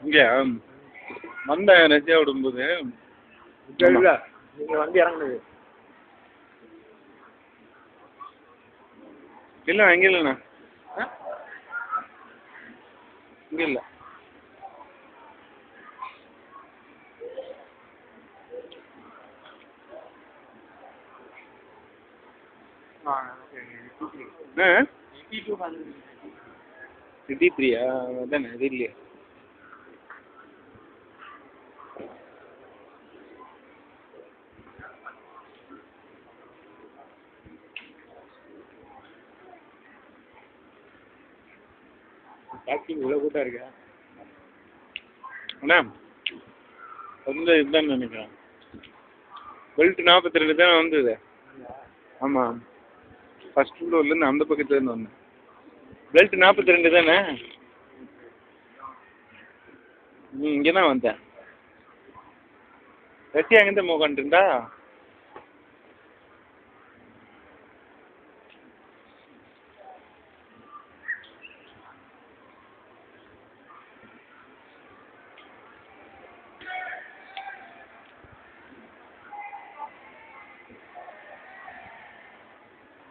இங்கே வந்தேன் ரஜியா விடும்போது நீங்கள் வந்து இறங்குனது இல்லை அங்கே இல்லைண்ணா இங்கே இல்லை சிட்டி 3 அதானே அது இல்லையா டாக்ஸி இவ்வளோ கூட்டம் இருக்கா அண்ணா வந்து இதுதான் நினைக்கிறேன் பெல்ட் 42 தானே வந்தது ஆமாம் ஃபஸ்ட் ஃப்ளோர்லேருந்து அந்த பக்கத்துலேருந்து வந்தேன் பெல்ட் 42 தானே இங்கே தான் வந்தேன் ரஷ்யா அங்கேருந்து மோகான்ட்டுருந்தா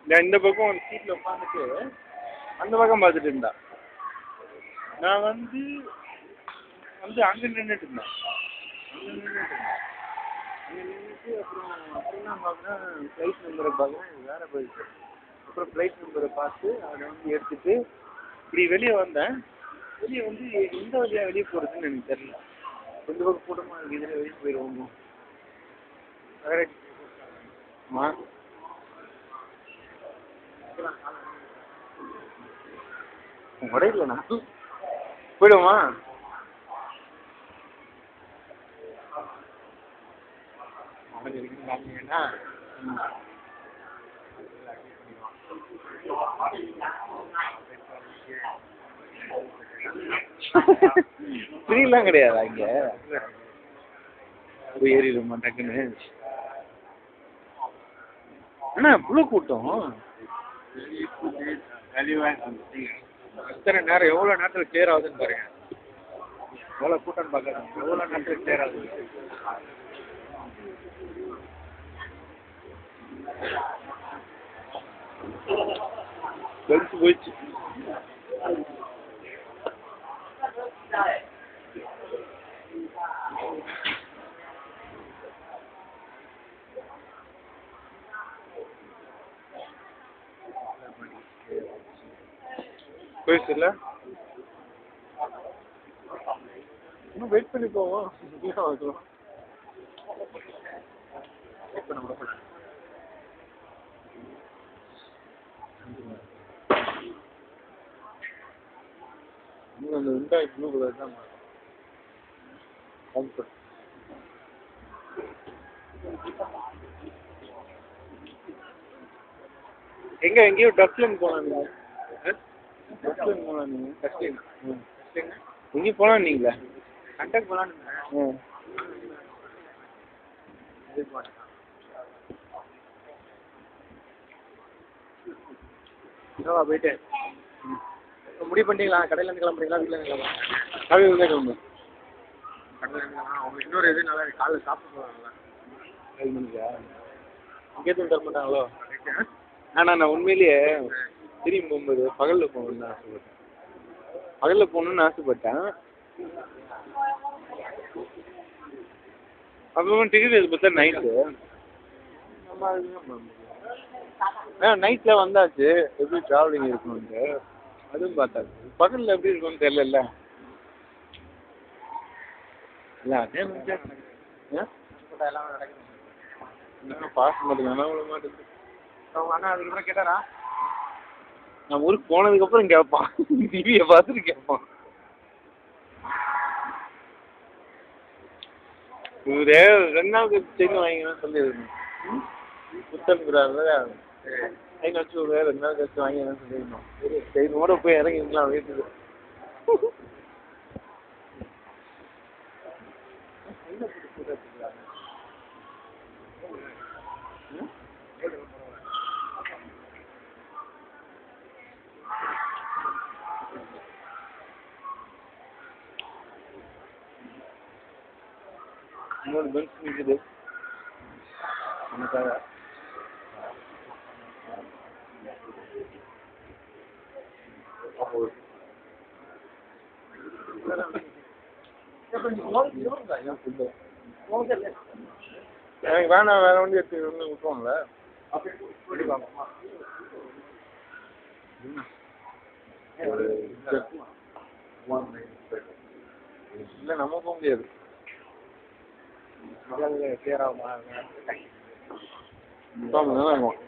இந்த பக்கம் ஒரு சீட்டில் உட்காந்துட்டு அந்த பக்கம் பார்த்துட்டு இருந்தா நான் வந்து அங்கே நின்றுட்டு இருந்தேன் அங்கே நின்றுட்டு அப்புறம் நான் பார்க்குறேன் ஃப்ளைட் நம்பரை பார்க்குறேன் வேறு போயிடுச்சு அப்புறம் ஃப்ளைட் நம்பரை பார்த்து அதை வந்து எடுத்துகிட்டு இப்படி வெளியே வந்தேன் வெளியே வந்து எந்த வழியாக வெளியே போகிறதுன்னு எனக்கு தெரியல ரெண்டு பக்கம் கூட்டமாக இருக்குது இதில் வெளியே போயிடுவோம் ஆமாம் உடையிலண்ணா போயிடுவோமா ஃப்ரீலாம் கிடையாதா இங்கே ஏறிடுமா டக்குன்னு அண்ணா இவ்வளோ கூட்டம் எத்தனை நேரம் எவ்வளோ நேரத்தில் கிளியர் ஆகுதுன்னு பாருங்க எவ்வளோ கூட்டம்னு பார்க்குறேன் எவ்வளோ நேரத்தில் கிளியர் ஆகுது கழிச்சு போயிடுச்சு போயிடுச்சுல்ல இன்னும் வெயிட் பண்ணி போவோம் வெயிட் பண்ண கூட இன்னும் அந்த உண்டாய் ப்ளூ கலர் தான் கம்ஃபர்ட் எங்கேயோ டஸ்ட்லின் போகலாம் நீங்கள் டஸ்ட்லின் போகலாம் நீங்கள் டஸ்ட்லின் எங்கேயும் போகலாம் நீங்களா கண்டக்ட் போகலான்னு போயிட்டு முடிவு பண்ணிட்டீங்களா கடையிலேருந்து கிளம்புறீங்களா வீட்டிலேருந்து கிளம்புறீங்களா கடையிலேருந்தே கிளம்பு கடையிலேருந்து அவங்க இன்னொரு இது நல்லா காலையில் சாப்பிட்டு போவாங்களா 7 மணிக்கா இங்கேருந்து தர மாட்டாங்களோ ஆனால் நான் உண்மையிலேயே திரும்பி போகும்போது பகலில் போகணுன்னு ஆசைப்பட்டேன் பகலில் போகணுன்னு ஆசைப்பட்டேன் அப்புறம் டிக்கெட் எது பார்த்தா நைட்டு நம்ம அதுதான் நைட்டில் வந்தாச்சு எப்படி ட்ராவலிங் இருக்கணுன்ட்டு அதுவும் பார்த்தாச்சு பகலில் எப்படி இருக்கும்னு தெரியல இல்லை அதே எல்லாமே நடக்குது பாஸ் மட்டும் விட மாட்டேங்குது அண்ணா அதுக்கப்புறம் கேட்டாரா நான் ஊருக்கு போனதுக்கப்புறம் கேட்பான் டிவியை பார்த்துட்டு கேட்பான் இவரே 2 நாள் செயின் வாங்கிக்கணும்னு சொல்லியிருந்தோம் புத்தனுக்குறாரு செயின் வச்சு 2 நாள் கழிச்சு வாங்கிக்கணும்னு சொல்லியிருந்தோம் செயினோட போய் இறங்கிருக்கலாம் வீட்டுக்கு இன்னொரு பென்ஸ் நிற்குது நமக்காக. எனக்கு வேணாம், வேற வண்டி எடுத்து விட்டுருவாங்களே. இல்லை நம்ம போக முடியாது. முக்கால் மணி நேரம் ஆகும்.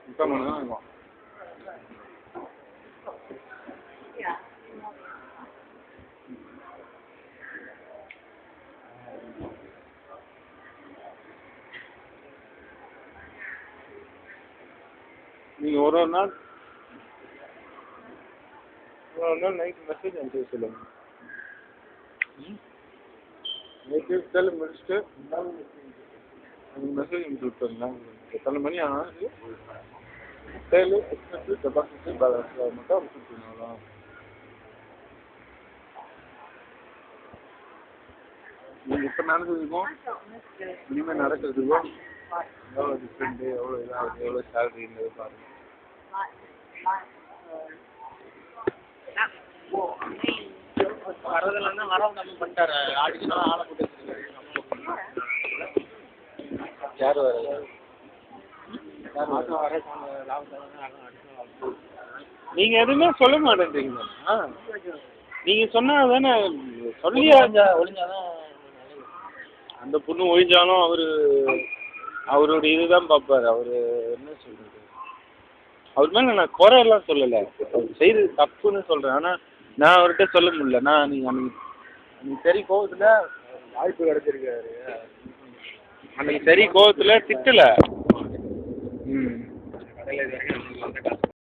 முக்கால் மணி நேரம் ஆகும். நீங்கள் ஒரு நாள் நைட் மெசேஜ் அனுப்பிச்சு சொல்லுங்க. நைட்டு வேலை முடிச்சுட்டு மெசேஜ் அனுப்பிச்சு விட்டுருங்களா? எத்தனை மணி ஆனால் சேலு எக்ஸ்பென்ஸு டெபாசிட்டு பேலன்ஸ் மட்டும் அனுப்பிச்சு விட்டுருங்களா? நீங்கள் இப்போ நடந்ததுக்கும் இனிமேல் நடக்கிறதுக்கும் எவ்வளோ டிஃப்ரெண்ட்டு, எவ்வளோ இதாகுது, எவ்வளோ சேலரிங்கிறது பாருங்கள். வரதில்லைன்னா வரவங்க கம்மி பண்ணிட்டாரு. அடிச்சுனா ஆளை போட்டு யார் வர நீங்கள் எதுவுமே சொல்ல மாட்டேன்றீங்கண்ணா. நீங்கள் சொன்னால் தானே சொல்லி ஒழிஞ்சாதான். அந்த பொண்ணு ஒழிஞ்சாலும் அவருடைய இதுதான் பார்ப்பார். அவர் என்ன சொல்கிறது, அவர் மேலே நான் குறையெல்லாம் சொல்லலை, அவர் செய்கிறது தப்புன்னு சொல்கிறேன். ஆனால் நான் அவர்கிட்ட சொல்ல முடியல. நான் அன்றைக்கி சரி கோவத்தில் வாய்ப்பு கிடச்சிருக்காரு. அன்றைக்கி சரி கோவத்தில் திட்டலை.